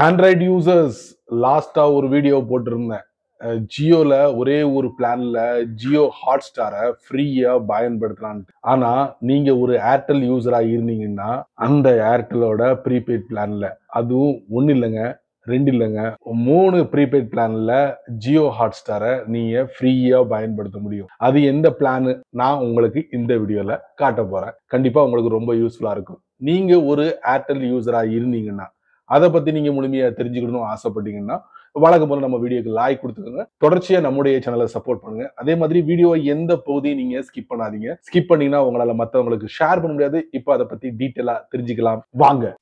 Android users லாஸ்டா ஒரு video போட்டிருந்தேன். ஜியோல ஒரே ஒரு பிளான்ல ஜியோ ஹாட் ஸ்டாரை ஃப்ரீயா பயன்படுத்தலான்ட்டு. ஆனா நீங்க ஒரு ஏர்டெல் யூசரா இருந்தீங்கன்னா அந்த ஏர்டெலோட ப்ரீபெய்ட் பிளான்ல அதுவும் ஒன்னு இல்லைங்க, ரெண்டு இல்லைங்க, 3 ப்ரீபெய்ட் பிளான்ல ஜியோ ஹாட் ஸ்டாரை நீங்க ஃப்ரீயா பயன்படுத்த முடியும். அது எந்த பிளான் நான் உங்களுக்கு இந்த வீடியோல காட்ட போறேன். கண்டிப்பா உங்களுக்கு ரொம்ப யூஸ்ஃபுல்லா இருக்கும். நீங்க ஒரு ஏர்டெல் யூசரா இருந்தீங்கன்னா அதை பத்தி நீங்க முழுமையா தெரிஞ்சுக்கணும் ஆசைப்பட்டீங்கன்னா வழக்கம் போல நம்ம வீடியோக்கு லைக் கொடுத்துக்கோங்க. தொடர்ச்சியா நம்முடைய சேனலை சப்போர்ட் பண்ணுங்க. அதே மாதிரி வீடியோ எந்த பகுதியும் நீங்க ஸ்கிப் பண்ணாதீங்க. ஸ்கிப் பண்ணீங்கன்னா உங்களால மத்தவங்களுக்கு ஷேர் பண்ண முடியாது. இப்போ அதை பத்தி டீட்டெயிலா தெரிஞ்சுக்கலாம் வாங்க.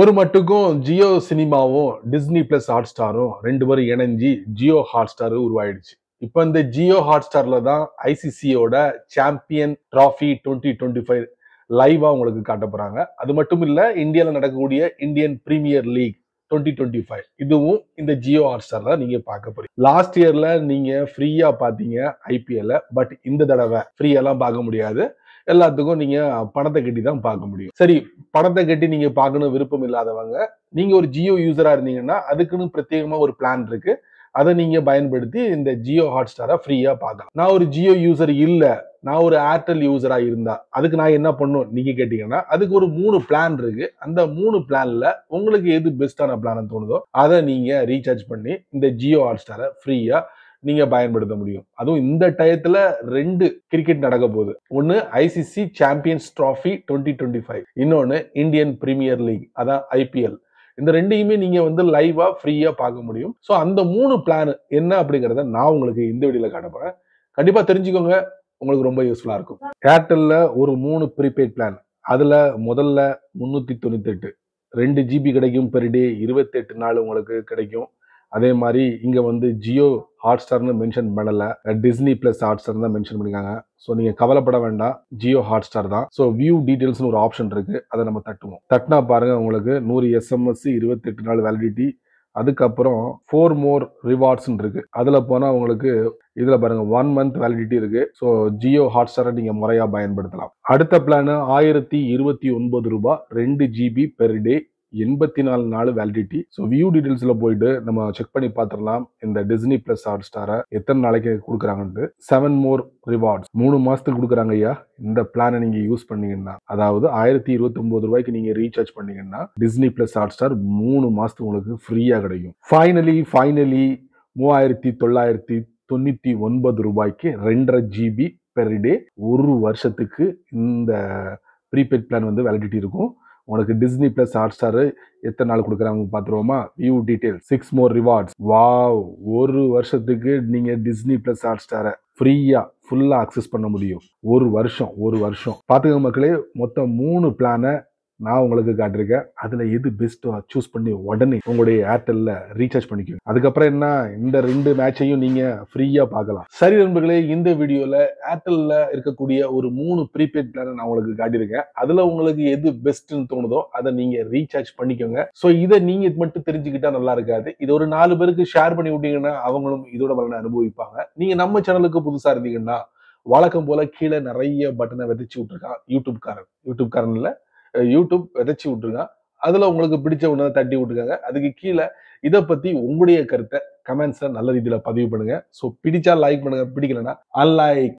ஒரு மட்டுக்கும் ஜியோ சினிமாவும் டிஸ்னி பிளஸ் ஹாட் ஸ்டாரும் ரெண்டு பேரும் இணைஞ்சி ஜியோ ஹாட் ஸ்டார் உருவாயிடுச்சு. இப்ப இந்த ஜியோ ஹாட் ஸ்டார்ல தான் ஐசிசியோட சாம்பியன் டிராஃபி 2025 லைவா உங்களுக்கு காட்ட போறாங்க. அது மட்டும் இல்ல, இந்தியால நடக்கக்கூடிய இந்தியன் பிரீமியர் லீக் 2025 இதுவும் இந்த ஜியோ ஹாட் ஸ்டார்ல நீங்க பார்க்க போறீங்க. லாஸ்ட் இயர்ல நீங்க ஃப்ரீயா பாத்தீங்க ஐபிஎல். பட் இந்த தடவை ஃப்ரீயெல்லாம் பார்க்க முடியாது. எல்லாத்துக்கும் நீங்க பணத்தை கட்டி தான் பார்க்க முடியும். சரி, பணத்தை கட்டி நீங்க பார்க்கணும் விருப்பம் இல்லாதவங்க, நீங்க ஒரு ஜியோ யூசரா இருந்தீங்கன்னா அதுக்குன்னு பிரத்யேகமா ஒரு பிளான் இருக்கு. அதை நீங்க பயன்படுத்தி இந்த ஜியோ ஹாட் ஸ்டாரை ஃப்ரீயா பார்க்கலாம். நான் ஒரு ஜியோ யூசர் இல்ல, நான் ஒரு ஏர்டெல் யூசரா இருந்தா அதுக்கு நான் என்ன பண்ணும் நீங்க கேட்டீங்கன்னா, அதுக்கு ஒரு 3 பிளான் இருக்கு. அந்த 3 பிளான்ல உங்களுக்கு எது பெஸ்டான பிளான் தோணுதோ அதை நீங்க ரீசார்ஜ் பண்ணி இந்த ஜியோ ஹாட் ஸ்டாரை ஃப்ரீயா நீங்க பயன்படுத்த முடியும். அதுவும் இந்த டயத்துல 2 கிரிக்கெட் நடக்க போகுது. ஒன்னு ஐசிசி சாம்பியன்ஸ் டிராஃபி 2025, இன்னொன்னு இந்தியன் பிரீமியர் லீக் அதான் ஐபிஎல். இந்த ரெண்டையுமே நீங்க வந்து லைவா ஃப்ரீயா பார்க்க முடியும். ஸோ அந்த 3 பிளான் என்ன அப்படிங்கறத நான் உங்களுக்கு இந்த வீடியோல காட்ட போறேன். கண்டிப்பா தெரிஞ்சுக்கோங்க, உங்களுக்கு ரொம்ப யூஸ்ஃபுல்லா இருக்கும். ஏர்டெல்ல ஒரு 3 ப்ரீபெய்ட் பிளான். அதுல முதல்ல 398 2 ஜிபி கிடைக்கும் பெர் டே, 28 நாள் உங்களுக்கு கிடைக்கும். அதே மாதிரி இங்க வந்து ஜியோ ஹாட் ஸ்டார்னு மென்ஷன் பண்ணல, டிஸ்னி பிளஸ் ஹாட் ஸ்டார் தான் மென்ஷன் பண்ணிருக்காங்க. ஸோ நீங்க கவலைப்பட வேண்டாம், ஜியோ ஹாட் ஸ்டார் தான். ஸோ வியூ டீடைல்ஸ்னு ஒரு ஆப்ஷன் இருக்கு, அதை நம்ம தட்டுவோம். தட்டினா பாருங்க உங்களுக்கு 100 எஸ்எம்எஸ், 28 நாள் வேலிடிட்டி. அதுக்கப்புறம் 4 மோர் ரிவார்ட்ஸ் இருக்கு. அதுல போனா உங்களுக்கு இதுல பாருங்க 1 மந்த் வேலிடிட்டி இருக்கு. ஸோ ஜியோ ஹாட் ஸ்டாரை நீங்க முறையா பயன்படுத்தலாம். அடுத்த பிளான் 1029 ரூபாய், 2 ஜிபி பெர் டே, 84 நாள் வேலிடிட்டி. ஸோ வியூ டீடைல்ஸ்ல போயிட்டு நம்ம செக் பண்ணி பார்த்துடலாம் இந்த டிஸ்னி பிளஸ் ஹாட் ஸ்டாரை எத்தனை நாளைக்கு கொடுக்குறாங்கன்னு. 7 மோர் ரிவார்ட்ஸ் 3 மாசத்துக்கு கொடுக்குறாங்க ஐயா. இந்த பிளானை நீங்க யூஸ் பண்ணீங்கன்னா, அதாவது 1029 ரூபாய்க்கு நீங்க ரீசார்ஜ் பண்ணீங்கன்னா டிஸ்னி பிளஸ் ஹாட் ஸ்டார் 3 மாசத்துக்கு உங்களுக்கு ஃப்ரீயா கிடைக்கும். ஃபைனலி 3999 ரூபாய்க்கு 2.5 ஜிபி பெர் டே, ஒரு வருஷத்துக்கு இந்த ப்ரீபெய்ட் பிளான் வந்து வேலிடிட்டி இருக்கும். உங்களுக்கு டிஸ்னி பிளஸ் ஹாட் ஸ்டார் எத்தனை நாள் கொடுக்குறாங்க பார்த்துருவோமா? வியூ டீடைல் 6 மோர் ரிவார்ட்ஸ். வாவ், ஒரு வருஷத்துக்கு நீங்க டிஸ்னி பிளஸ் ஹாட் ஸ்டாரை ஃப்ரீயா ஃபுல்லா அக்சஸ் பண்ண முடியும். ஒரு வருஷம் பாத்துக்கோங்க மக்களே. மொத்தம் 3 பிளானை நான் உங்களுக்கு காட்டிருக்கேன். அதுல எது பெஸ்ட்டோ சூஸ் பண்ணி உடனே உங்களுடைய ஏர்டெல்ல ரீசார்ஜ் பண்ணிக்கோங்க. அதுக்கப்புறம் என்ன, இந்த 2 மேட்சையும் நீங்க ஃப்ரீயா பார்க்கலாம். சரி நண்பர்களே, இந்த வீடியோல ஏர்டெல்ல இருக்கக்கூடிய ஒரு 3 ப்ரீபெய்ட் பிளான் நான் உங்களுக்கு காட்டியிருக்கேன். அதுல உங்களுக்கு எது பெஸ்ட்னு தோணுதோ அதை நீங்க ரீசார்ஜ் பண்ணிக்கோங்க. ஸோ இதை நீங்க மட்டும் தெரிஞ்சுக்கிட்டா நல்லா இருக்காது. இது ஒரு 4 பேருக்கு ஷேர் பண்ணி விட்டீங்கன்னா அவங்களும் இதோட பலனை அனுபவிப்பாங்க. நீங்க நம்ம சேனலுக்கு புதுசா இருந்தீங்கன்னா வழக்கம் போல கீழே நிறைய பட்டனை விதைச்சு விட்டுருக்கான் யூடியூப்காரன் இல்ல, யூடியூப் விதைச்சு விட்டுருங்க. அதுல உங்களுக்கு பிடிச்ச ஒண்ணு தட்டி விட்டுருக்காங்க. அதுக்கு கீழே இதை பத்தி உங்களுடைய கருத்தை கமெண்ட்ஸ்ல நல்ல ரீதியில பதிவு பண்ணுங்க. ஸோ பிடிச்சா லைக் பண்ணுங்க, பிடிக்கலன்னா அன்லைக்.